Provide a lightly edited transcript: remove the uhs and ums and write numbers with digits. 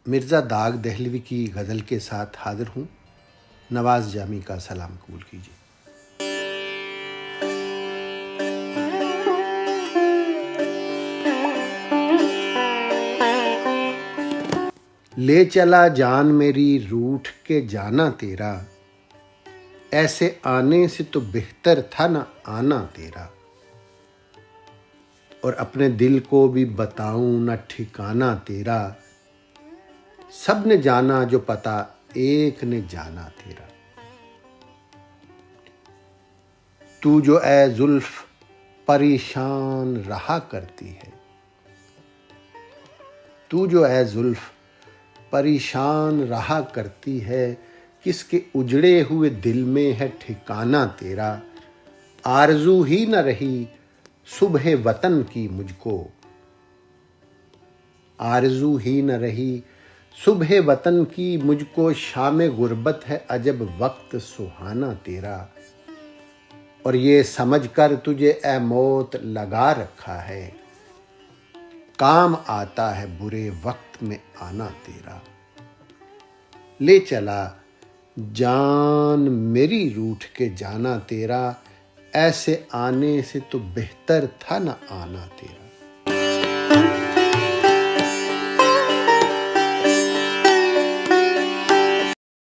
मिर्ज़ा दाग दहलवी की गज़ल के साथ हाज़िर हूँ। नवाज़ जामी का सलाम कबूल कीजिए। ले चला जान मेरी रूठ के जाना तेरा, ऐसे आने से तो बेहतर था ना आना तेरा। और अपने दिल को भी बताऊं ना ठिकाना तेरा, सब ने जाना जो पता एक ने जाना तेरा। तू जो ए जुल्फ परेशान रहा करती है, तू जो ए जुल्फ परेशान रहा करती है, किसके उजड़े हुए दिल में है ठिकाना तेरा। आरज़ू ही न रही सुबह वतन की मुझको, आरज़ू ही न रही सुबह वतन की मुझको, शाम गुर्बत है अजब वक्त सुहाना तेरा। और ये समझ कर तुझे ए मौत लगा रखा है, काम आता है बुरे वक्त में आना तेरा। ले चला जान मेरी रूठ के जाना तेरा, ऐसे आने से तो बेहतर था ना आना तेरा।